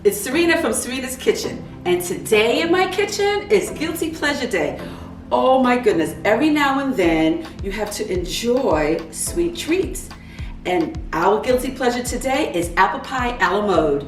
It's Serena from Serena's Kitchen, and today in my kitchen is Guilty Pleasure Day. Oh my goodness, every now and then you have to enjoy sweet treats. And our guilty pleasure today is apple pie a la mode,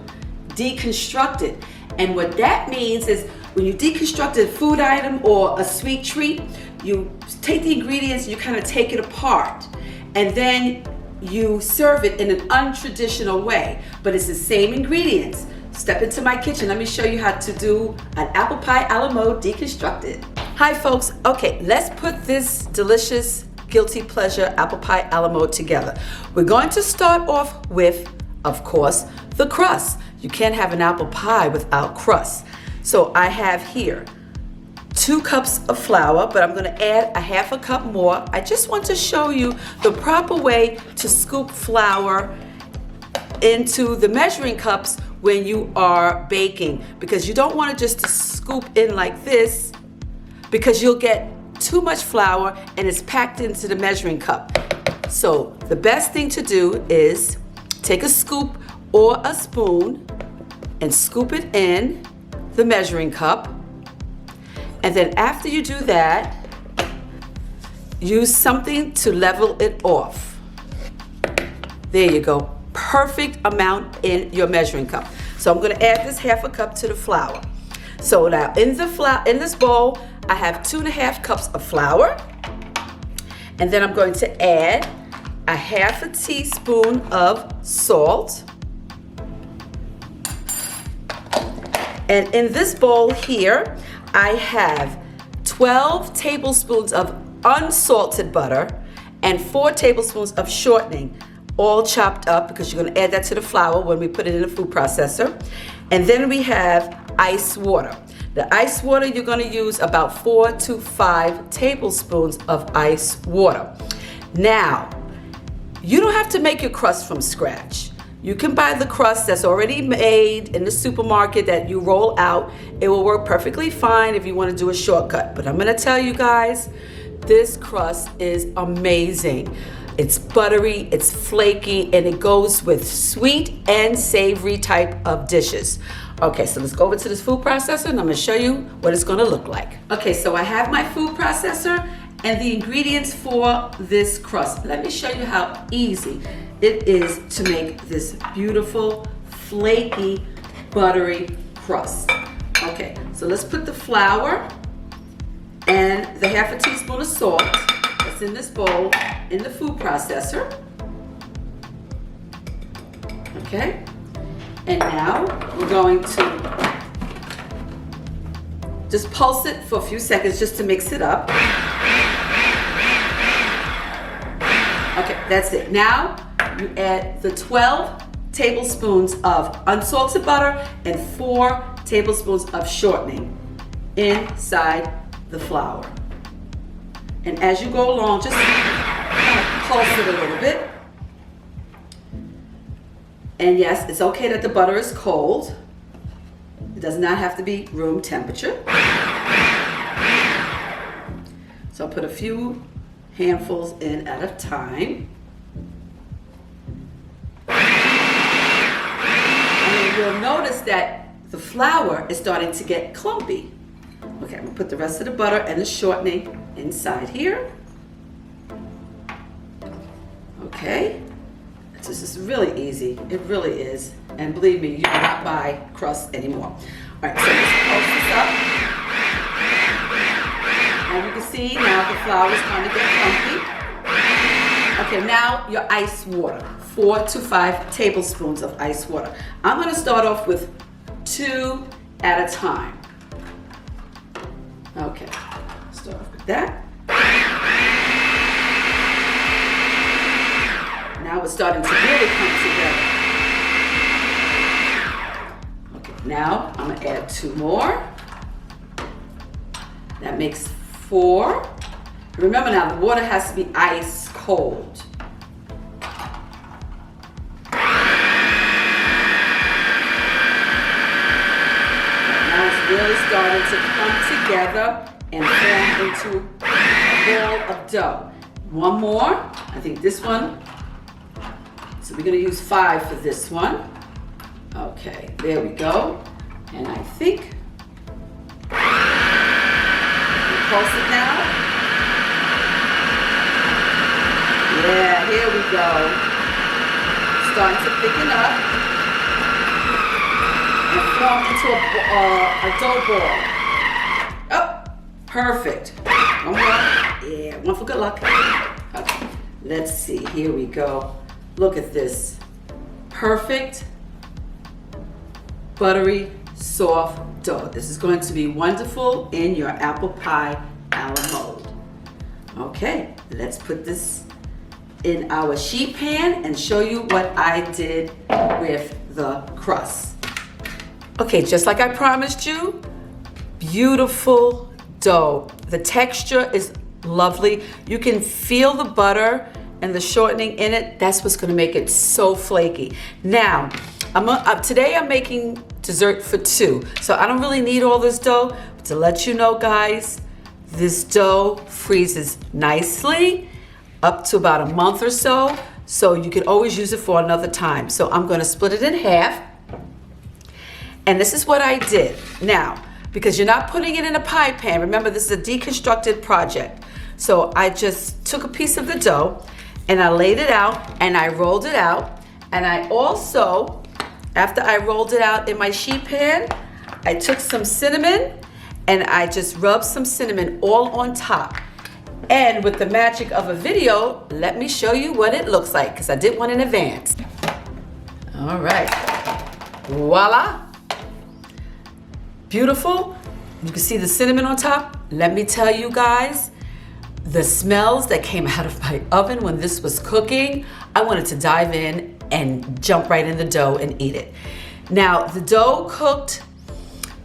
deconstructed. And what that means is when you deconstruct a food item or a sweet treat, you take the ingredients and you kind of take it apart. And then you serve it in an untraditional way, but it's the same ingredients. Step into my kitchen. Let me show you how to do an apple pie a la mode deconstructed. Hi folks. Okay, let's put this delicious guilty pleasure apple pie a la mode together. We're going to start off with, of course, the crust. You can't have an apple pie without crust. So I have here 2 cups of flour, but I'm going to add a half a cup more. I just want to show you the proper way to scoop flour into the measuring cups when you are baking, because you don't want to just scoop in like this, because you'll get too much flour and it's packed into the measuring cup. So the best thing to do is take a scoop or a spoon and scoop it in the measuring cup. And then after you do that, use something to level it off. There you go. Perfect amount in your measuring cup. So I'm going to add this half a cup to the flour. So now in this bowl, I have 2.5 cups of flour. And then I'm going to add a half a teaspoon of salt. And in this bowl here, I have 12 tablespoons of unsalted butter and 4 tablespoons of shortening, all chopped up, because you're going to add that to the flour when we put it in the food processor. And then we have ice water. The ice water, you're going to use about 4 to 5 tablespoons of ice water. Now, you don't have to make your crust from scratch. You can buy the crust that's already made in the supermarket that you roll out. It will work perfectly fine if you want to do a shortcut. But I'm going to tell you guys, this crust is amazing. It's buttery, it's flaky, and it goes with sweet and savory type of dishes. Okay, so let's go over to this food processor and I'm going to show you what it's going to look like. Okay, so I have my food processor and the ingredients for this crust. Let me show you how easy it is to make this beautiful, flaky, buttery crust. Okay, so let's put the flour and the half a teaspoon of salt that's in this bowl in the food processor. Okay, and now we're going to just pulse it for a few seconds just to mix it up. Okay, that's it. Now you add the 12 tablespoons of unsalted butter and 4 tablespoons of shortening inside the flour. And as you go along, just kind of pulse it a little bit. And yes, it's okay that the butter is cold. It does not have to be room temperature. So I'll put a few handfuls in at a time. And you'll notice that the flour is starting to get clumpy. Okay, I'm gonna put the rest of the butter and the shortening inside here. Okay, this is really easy. It really is. And believe me, you do not buy crust anymore. All right, so let's pulse this up. And you can see now the flour is starting to get clumpy. Okay, now your ice water. 4 to 5 tablespoons of ice water. I'm gonna start off with 2 at a time. Okay, start off with that. Now it's starting to really come together. Okay, now I'm gonna add 2 more. That makes 4. Remember now, the water has to be ice cold. Really starting to come together and form into a ball of dough. 1 more. I think this one. So we're going to use 5 for this one. Okay, there we go. And I think we pulse it now. Yeah, here we go. Starting to thicken up and form into a dough ball. Oh, perfect. One more. Yeah, one for good luck. Okay, let's see. Here we go. Look at this. Perfect, buttery, soft dough. This is going to be wonderful in your apple pie a la mode. Okay, let's put this in our sheet pan and show you what I did with the crust. Okay, just like I promised you, beautiful dough. The texture is lovely. You can feel the butter and the shortening in it. That's what's gonna make it so flaky. Now, today I'm making dessert for 2, so I don't really need all this dough, but to let you know, guys, this dough freezes nicely up to about a month or so you can always use it for another time. So I'm gonna split it in half, and this is what I did. Now, because you're not putting it in a pie pan, remember this is a deconstructed project. So I just took a piece of the dough and I laid it out and I rolled it out. And I also, after I rolled it out in my sheet pan, I took some cinnamon and I just rubbed some cinnamon all on top. And with the magic of a video, let me show you what it looks like, because I did one in advance. All right, voila. Beautiful. You can see the cinnamon on top. Let me tell you guys, the smells that came out of my oven when this was cooking, I wanted to dive in and jump right in the dough and eat it. Now, the dough cooked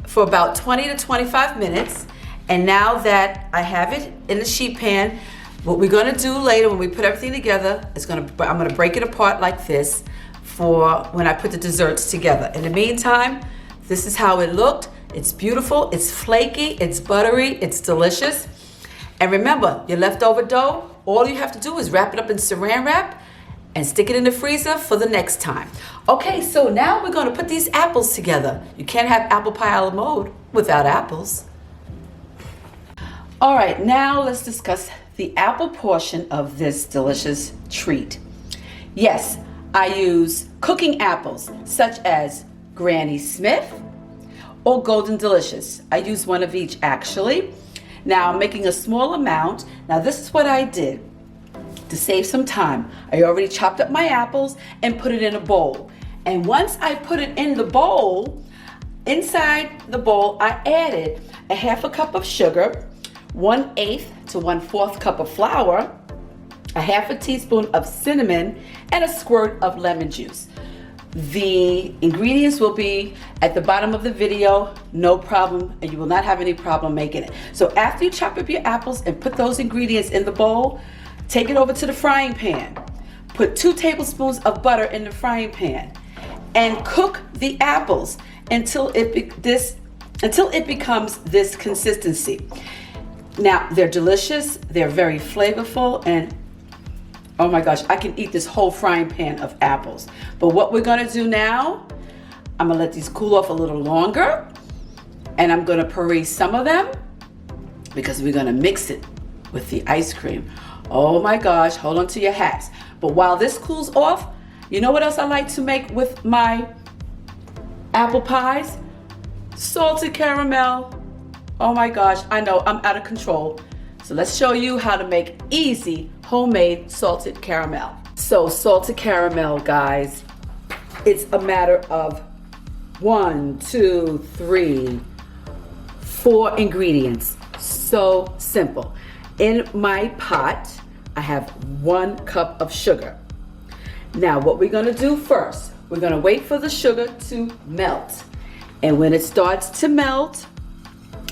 for about 20 to 25 minutes. And now that I have it in the sheet pan, what we're gonna do later when we put everything together is I'm gonna break it apart like this for when I put the desserts together. In the meantime, this is how it looked. It's beautiful, it's flaky, it's buttery, it's delicious. And remember, your leftover dough, all you have to do is wrap it up in saran wrap and stick it in the freezer for the next time. Okay, so now we're gonna put these apples together. You can't have apple pie a la mode without apples. All right, now let's discuss the apple portion of this delicious treat. Yes, I use cooking apples such as Granny Smith or Golden Delicious. I use one of each actually. Now I'm making a small amount. Now this is what I did to save some time. I already chopped up my apples and put it in a bowl. And once I put it in the bowl, inside the bowl I added a half a cup of sugar, 1/8 to 1/4 cup of flour, a half a teaspoon of cinnamon, and a squirt of lemon juice. The ingredients will be at the bottom of the video, no problem, and you will not have any problem making it. So after you chop up your apples and put those ingredients in the bowl, take it over to the frying pan. Put 2 tablespoons of butter in the frying pan and cook the apples until it becomes this consistency. Now, they're delicious, they're very flavorful, and oh my gosh, I can eat this whole frying pan of apples. But what we're gonna do now, I'm gonna let these cool off a little longer, and I'm gonna puree some of them because we're gonna mix it with the ice cream. Oh my gosh, hold on to your hats. But while this cools off, you know what else I like to make with my apple pies? Salted caramel. Oh my gosh, I know I'm out of control. So let's show you how to make easy homemade salted caramel. So salted caramel, guys, it's a matter of 1, 2, 3, 4 ingredients. So simple. In my pot, I have 1 cup of sugar. Now what we're gonna do first, we're gonna wait for the sugar to melt. And when it starts to melt,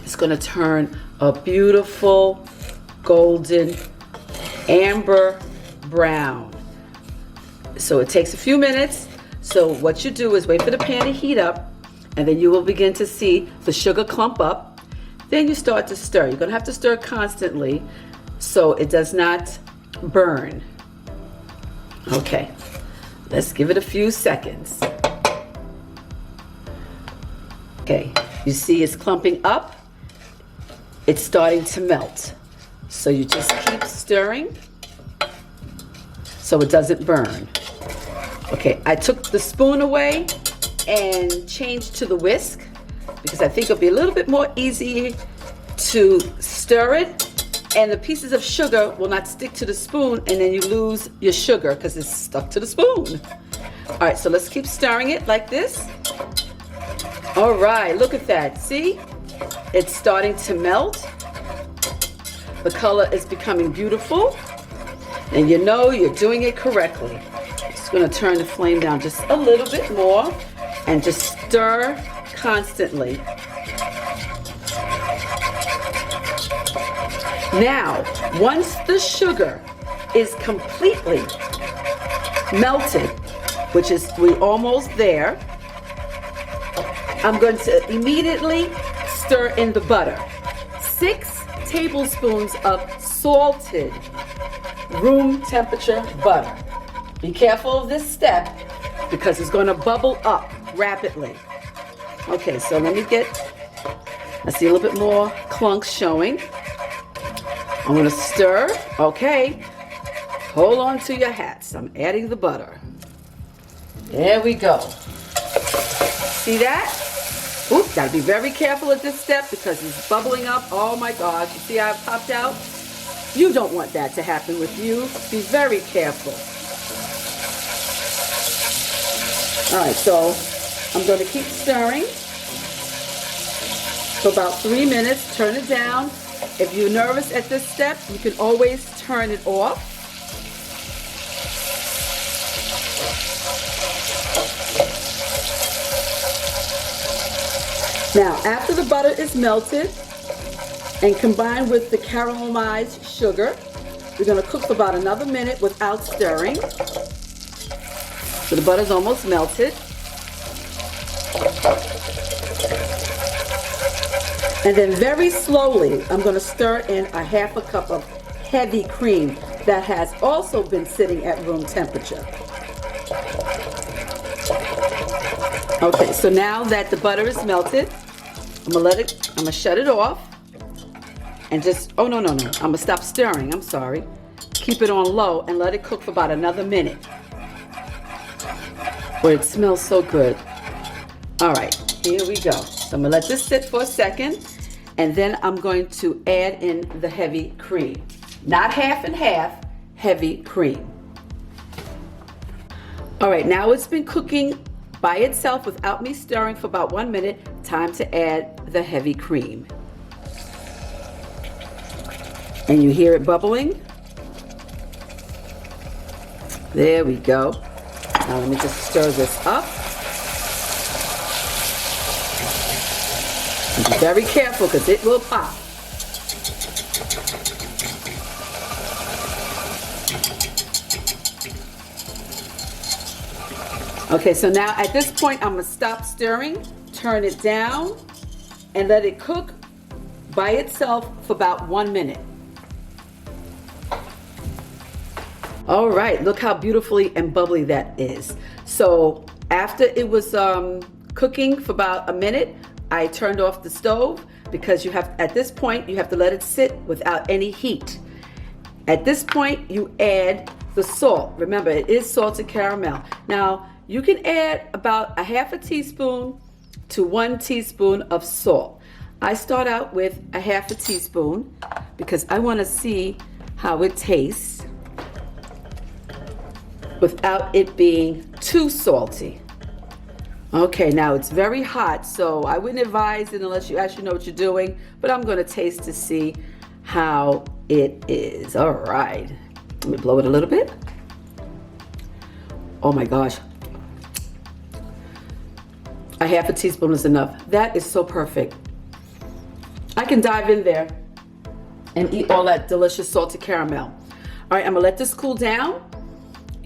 it's gonna turn a beautiful golden amber brown. So it takes a few minutes. So what you do is wait for the pan to heat up, and then you will begin to see the sugar clump up. Then you start to stir. You're gonna have to stir constantly so it does not burn. Okay, let's give it a few seconds. Okay, you see it's clumping up. It's starting to melt. So you just keep stirring so it doesn't burn. Okay, I took the spoon away and changed to the whisk because I think it'll be a little bit more easy to stir it, and the pieces of sugar will not stick to the spoon, and then you lose your sugar because it's stuck to the spoon. All right, so let's keep stirring it like this. All right, look at that. See? It's starting to melt. The color is becoming beautiful, and you know you're doing it correctly. Just gonna turn the flame down just a little bit more and just stir constantly. Now, once the sugar is completely melted, which is we're almost there, I'm going to immediately stir in the butter. 6 tablespoons of salted room temperature butter. Be careful of this step because it's going to bubble up rapidly. Okay, so let me I see a little bit more clunks showing. I'm going to stir. Okay, hold on to your hats. I'm adding the butter. There we go. See that? Oops, gotta be very careful at this step because it's bubbling up. Oh my gosh, you see how it popped out? You don't want that to happen with you. Be very careful. All right, so I'm gonna keep stirring for about 3 minutes. Turn it down. If you're nervous at this step, you can always turn it off. Now, after the butter is melted and combined with the caramelized sugar, we're going to cook for about another minute without stirring. So the butter's almost melted. And then very slowly, I'm going to stir in a half a cup of heavy cream that has also been sitting at room temperature. Okay, so now that the butter is melted, I'm gonna shut it off and just, oh no, I'm gonna stop stirring, I'm sorry. Keep it on low and let it cook for about another minute. Where it smells so good. All right, here we go. So I'm gonna let this sit for a second, and then I'm going to add in the heavy cream. Not half and half, heavy cream. All right, now it's been cooking by itself without me stirring for about 1 minute. Time to add the heavy cream. And you hear it bubbling? There we go. Now let me just stir this up. And be very careful because it will pop. Okay, so now at this point, I'm gonna stop stirring, turn it down, and let it cook by itself for about 1 minute. All right, look how beautifully and bubbly that is. So after it was cooking for about a minute, I turned off the stove because at this point, you have to let it sit without any heat. At this point, you add the salt. Remember, it is salted caramel. Now, you can add about a half a teaspoon to 1 teaspoon of salt. I start out with a half a teaspoon because I want to see how it tastes without it being too salty. Okay, now it's very hot, so I wouldn't advise it unless you actually know what you're doing, but I'm going to taste to see how it is. All right, let me blow it a little bit. Oh my gosh. A half a teaspoon is enough. That is so perfect. I can dive in there and eat all that delicious salted caramel. All right, I'm gonna let this cool down.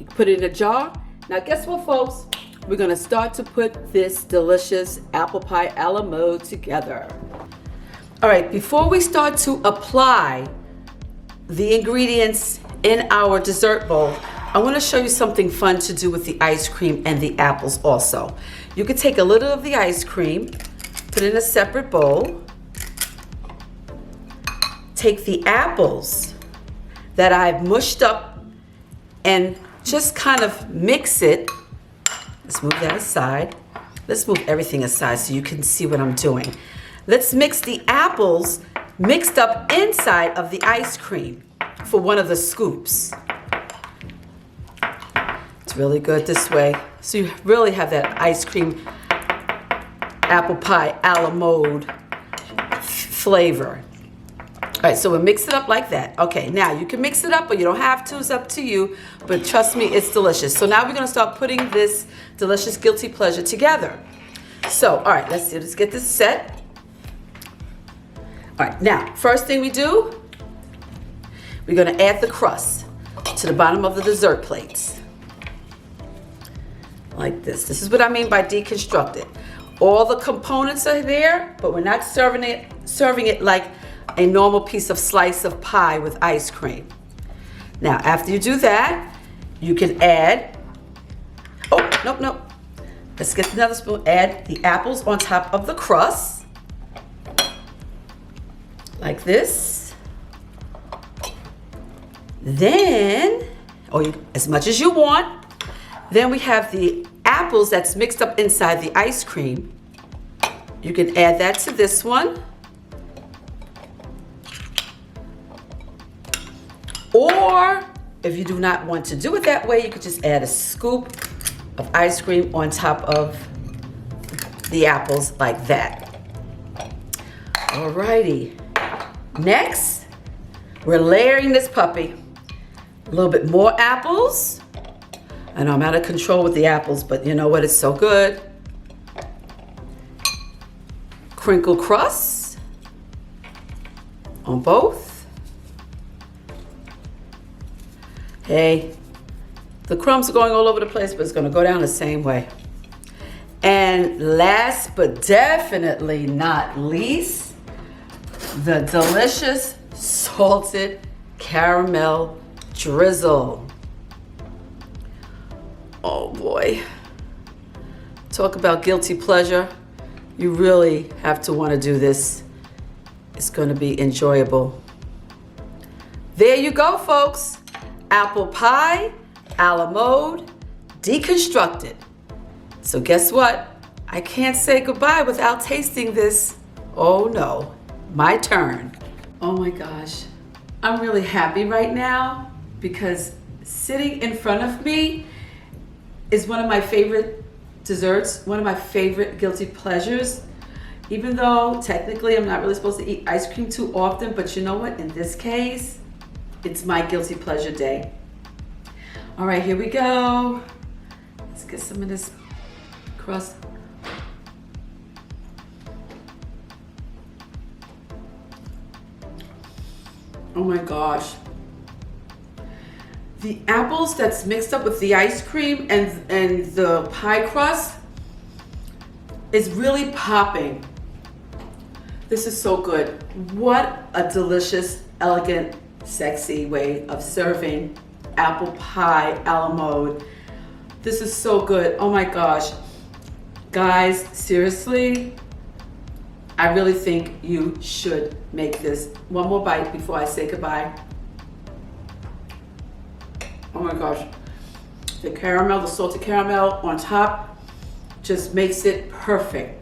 Put it in a jar. Now guess what, folks? We're gonna start to put this delicious apple pie a la mode together. All right, before we start to apply the ingredients in our dessert bowl, I want to show you something fun to do with the ice cream and the apples also. You could take a little of the ice cream, put it in a separate bowl. Take the apples that I've mushed up and just kind of mix it. Let's move that aside. Let's move everything aside so you can see what I'm doing. Let's mix the apples mixed up inside of the ice cream for one of the scoops. It's really good this way. So you really have that ice cream apple pie a la mode flavor. All right, so we'll mix it up like that. Okay, now you can mix it up or you don't have to, it's up to you, but trust me, it's delicious. So now we're gonna start putting this delicious guilty pleasure together. So, all right, let's get this set. All right, now, first thing we do, we're gonna add the crust to the bottom of the dessert plates. Like this. This is what I mean by deconstructed. All the components are there, but we're not serving it like a normal piece of slice of pie with ice cream. Now, after you do that, you can add, oh, nope. Let's get another spoon, add the apples on top of the crust. Like this. Then, as much as you want. Then we have the apples that's mixed up inside the ice cream. You can add that to this one. Or if you do not want to do it that way, you could just add a scoop of ice cream on top of the apples like that. Alrighty. Next, we're layering this puppy. A little bit more apples. I know I'm out of control with the apples, but you know what? It's so good. Crinkle crust on both. Hey, the crumbs are going all over the place, but it's going to go down the same way. And last but definitely not least, the delicious salted caramel drizzle. Oh boy. Talk about guilty pleasure. You really have to want to do this. It's going to be enjoyable. There you go, folks. Apple pie, a la mode, deconstructed. So guess what? I can't say goodbye without tasting this. Oh no, my turn. Oh my gosh, I'm really happy right now because sitting in front of me is one of my favorite desserts, one of my favorite guilty pleasures. Even though technically I'm not really supposed to eat ice cream too often, but you know what? In this case, it's my guilty pleasure day. All right, here we go. Let's get some of this crust. Oh my gosh. The apples that's mixed up with the ice cream and the pie crust is really popping. This is so good. What a delicious, elegant, sexy way of serving apple pie a la mode. This is so good. Oh my gosh. Guys, seriously, I really think you should make this. One more bite before I say goodbye. Oh my gosh. The caramel, the salted caramel on top just makes it perfect.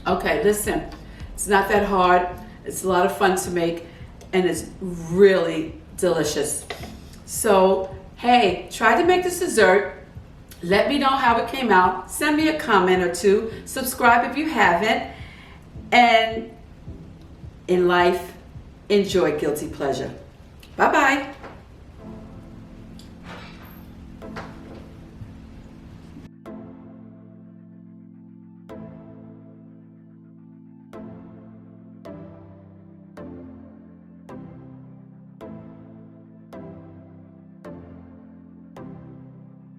Okay, listen, it's not that hard. It's a lot of fun to make and it's really delicious. So, hey, try to make this dessert. Let me know how it came out. Send me a comment or two. Subscribe if you haven't. And in life, enjoy guilty pleasure. Bye-bye.